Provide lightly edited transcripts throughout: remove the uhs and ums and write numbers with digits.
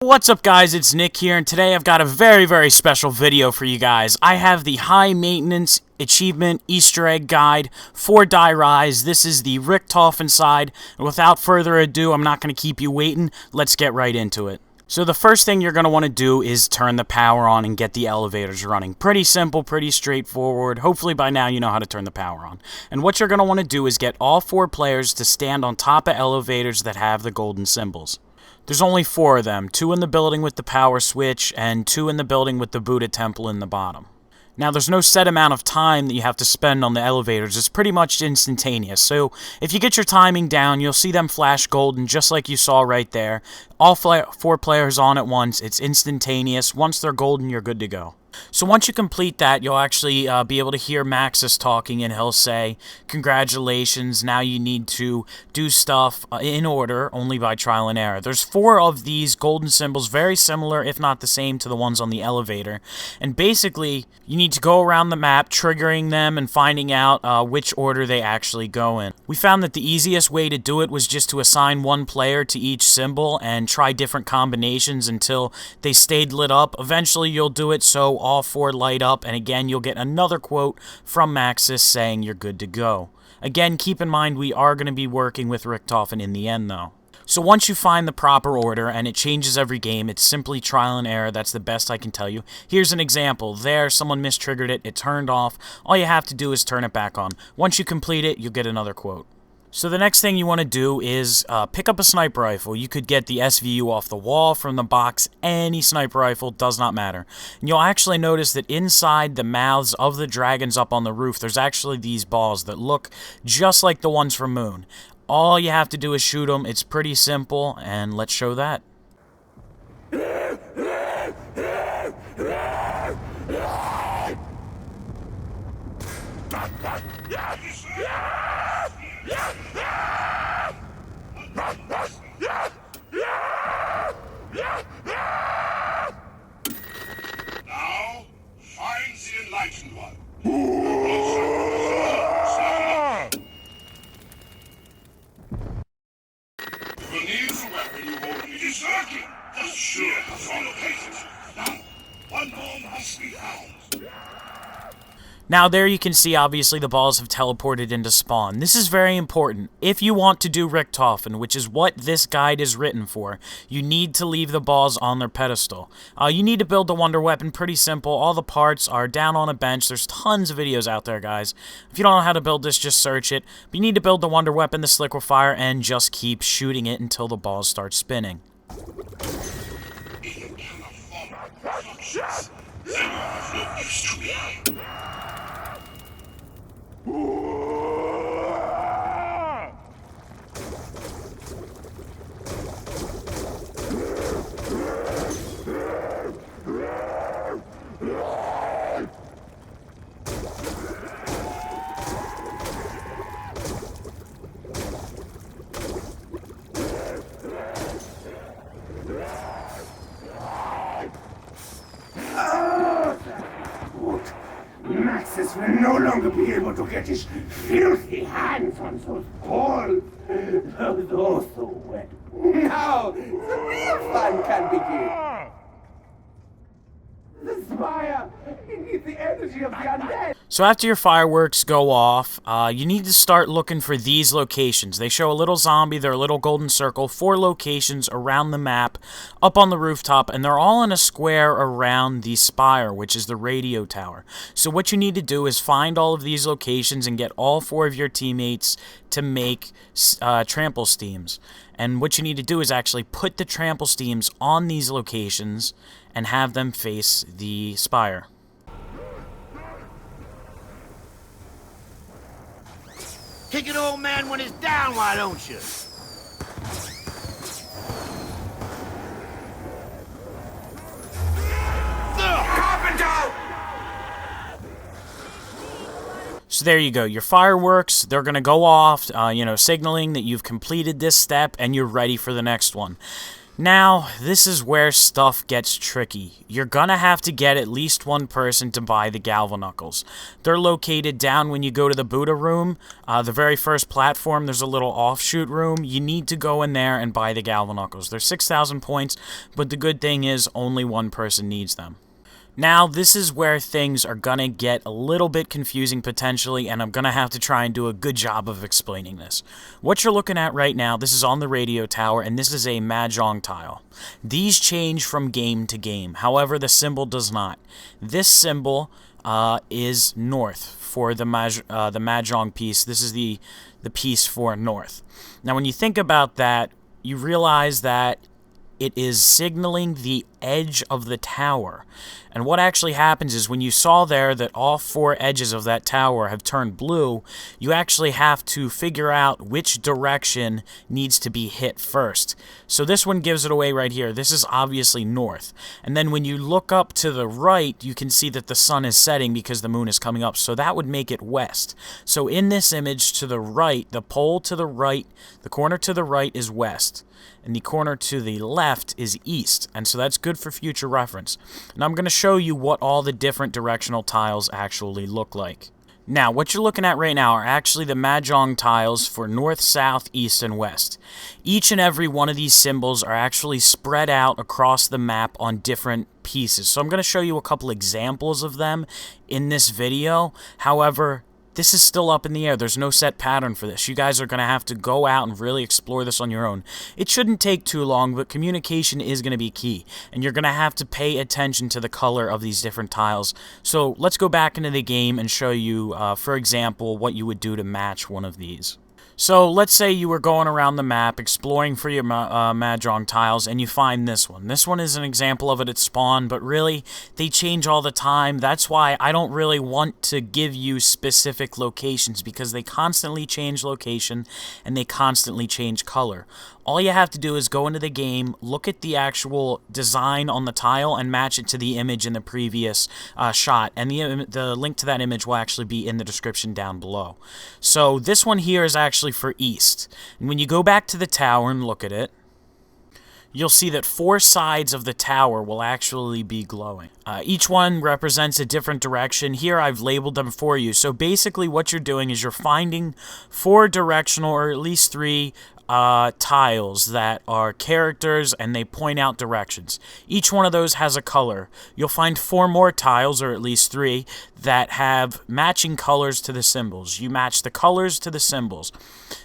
What's up guys, it's Nick here, and today I've got a very special video for you guys. I have the high maintenance achievement Easter egg guide for Die Rise. This is the Richtofen side, and without further ado, I'm not going to keep you waiting. Let's get right into it. So the first thing you're going to want to do is turn the power on and get the elevators running. Pretty simple, pretty straightforward. Hopefully by now you know how to turn the power on. And what you're going to want to do is get all 4 players to stand on top of elevators that have the golden symbols. There's only 4 of them, 2 in the building with the power switch, and 2 in the building with the Buddha temple in the bottom. Now, there's no set amount of time that you have to spend on the elevators. It's pretty much instantaneous. So, if you get your timing down, you'll see them flash golden just like you saw right there. All 4 players on at once. It's instantaneous. Once they're golden, you're good to go. So once you complete that, you'll actually be able to hear Maxis talking, and he'll say, "Congratulations, now you need to do stuff in order, only by trial and error." There's 4 of these golden symbols, very similar, if not the same, to the ones on the elevator. And basically, you need to go around the map, triggering them and finding out which order they actually go in. We found that the easiest way to do it was just to assign 1 player to each symbol and try different combinations until they stayed lit up. Eventually, you'll do it so all 4 light up, and again, you'll get another quote from Maxis saying you're good to go. Again, keep in mind we are going to be working with Richtofen in the end, though. So once you find the proper order, and it changes every game, it's simply trial and error. That's the best I can tell you. Here's an example. There, someone mistriggered it. It turned off. All you have to do is turn it back on. Once you complete it, you'll get another quote. So the next thing you want to do is pick up a sniper rifle. You could get the SVU off the wall, from the box, any sniper rifle, does not matter. And you'll actually notice that inside the mouths of the dragons up on the roof, there's actually these balls that look just like the ones from Moon. All you have to do is shoot them. It's pretty simple, and let's show that. Now, find the enlightened one. You will need the weapon you hold. It is lurking. The sheer has located. Now, one more must be found. Now there you can see obviously the balls have teleported into spawn. This is very important. If you want to do Richtofen, which is what this guide is written for, you need to leave the balls on their pedestal. You need to build the wonder weapon, pretty simple. All the parts are down on a bench. There's tons of videos out there, guys. If you don't know how to build this, just search it. But you need to build the wonder weapon, the liquefier, and just keep shooting it until the balls start spinning. Maxis will no longer be able to get his filthy hands on those balls. Those so wet. Now, the real fun can begin. The spire, it needs the energy of the undead. So after your fireworks go off, you need to start looking for these locations. They show a little zombie, they're a little golden circle, 4 locations around the map, up on the rooftop, and they're all in a square around the spire, which is the radio tower. So what you need to do is find all of these locations and get all 4 of your teammates to make Trample Steams. And what you need to do is actually put the Trample Steams on these locations and have them face the spire. Kick an old man when he's down, why don't you? So there you go, your fireworks, they're going to go off, signaling that you've completed this step and you're ready for the next one. Now, this is where stuff gets tricky. You're gonna have to get at least one person to buy the Galvanuckles. They're located down when you go to the Buddha room. The very first platform, there's a little offshoot room. You need to go in there and buy the Galvanuckles. They're 6,000 points, but the good thing is only one person needs them. Now, this is where things are gonna get a little bit confusing potentially, and I'm gonna have to try and do a good job of explaining this. What you're looking at right now, this is on the radio tower, and this is a Mahjong tile. These change from game to game, however, the symbol does not. This symbol is north for the Mahjong piece. This is the piece for north. Now, when you think about that, you realize that it is signaling the edge of the tower. And what actually happens is when you saw there that all 4 edges of that tower have turned blue, you actually have to figure out which direction needs to be hit first. So this one gives it away right here. This is obviously north. And then when you look up to the right, you can see that the sun is setting because the moon is coming up. So that would make it west. So in this image to the right, the pole to the right, the corner to the right is west. And the corner to the left is east, and so that's good for future reference. And I'm going to show you what all the different directional tiles actually look like. Now, what you're looking at right now are actually the Mahjong tiles for north, south, east, and west. Each and every one of these symbols are actually spread out across the map on different pieces. So I'm going to show you a couple examples of them in this video. However, this is still up in the air. There's no set pattern for this. You guys are going to have to go out and really explore this on your own. It shouldn't take too long, but communication is going to be key. And you're going to have to pay attention to the color of these different tiles. So let's go back into the game and show you, for example, what you would do to match one of these. So let's say you were going around the map exploring for your Mahjong tiles and you find this one. This one is an example of it at spawn, but really they change all the time. That's why I don't really want to give you specific locations because they constantly change location and they constantly change color. All you have to do is go into the game, look at the actual design on the tile, and match it to the image in the previous shot. And the link to that image will actually be in the description down below. So this one here is actually for east. And when you go back to the tower and look at it, you'll see that 4 sides of the tower will actually be glowing. Each one represents a different direction. Here I've labeled them for you. So basically what you're doing is you're finding 4 directional, or at least 3 tiles that are characters and they point out directions. Each one of those has a color. You'll find 4 more tiles, or at least 3, that have matching colors to the symbols. You match the colors to the symbols.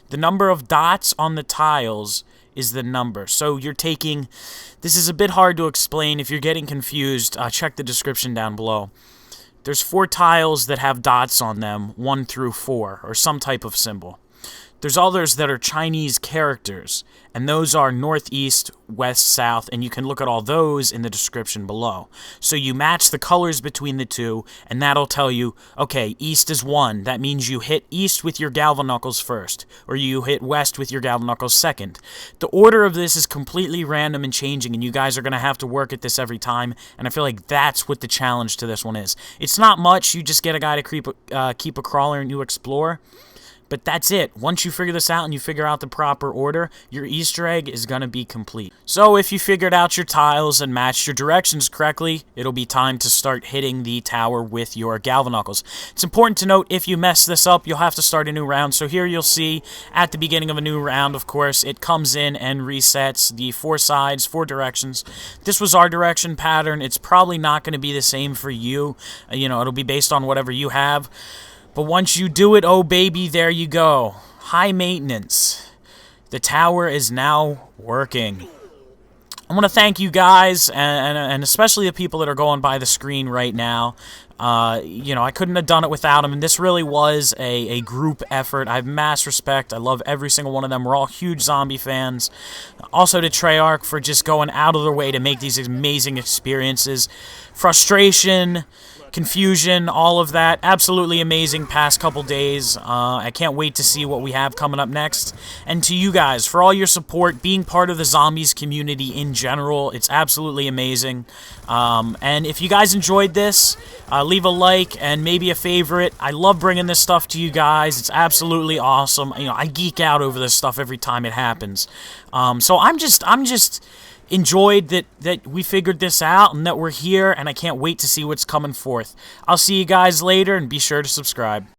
The number of dots on the tiles is the number. So you're taking, this is a bit hard to explain. If you're getting confused, check the description down below. There's 4 tiles that have dots on them, 1 through 4, or some type of symbol. There's others that are Chinese characters, and those are northeast, west, south, and you can look at all those in the description below. So you match the colors between the two, and that'll tell you, okay, east is 1. That means you hit east with your Galvanuckles first, or you hit west with your Galvanuckles second. The order of this is completely random and changing, and you guys are going to have to work at this every time, and I feel like that's what the challenge to this one is. It's not much. You just get a guy to keep a crawler and you explore. But that's it. Once you figure this out and you figure out the proper order, your Easter egg is going to be complete. So if you figured out your tiles and matched your directions correctly, it'll be time to start hitting the tower with your Galvanuckles. It's important to note, if you mess this up, you'll have to start a new round. So here you'll see at the beginning of a new round, of course, it comes in and resets the 4 sides, 4 directions. This was our direction pattern. It's probably not going to be the same for you. It'll be based on whatever you have. But once you do it, oh baby, there you go. High maintenance. The tower is now working. I want to thank you guys, and especially the people that are going by the screen right now. I couldn't have done it without them, and this really was a group effort. I have mass respect. I love every single one of them. We're all huge zombie fans. Also to Treyarch for just going out of their way to make these amazing experiences. Frustration, confusion, all of that. Absolutely amazing past couple days. I can't wait to see what we have coming up next. And to you guys, for all your support, being part of the zombies community in general, it's absolutely amazing. And if you guys enjoyed this, leave a like and maybe a favorite. I love bringing this stuff to you guys. It's absolutely awesome. I geek out over this stuff every time it happens. So I'm just enjoyed that we figured this out and that we're here, and I can't wait to see what's coming forth. I'll see you guys later, and be sure to subscribe.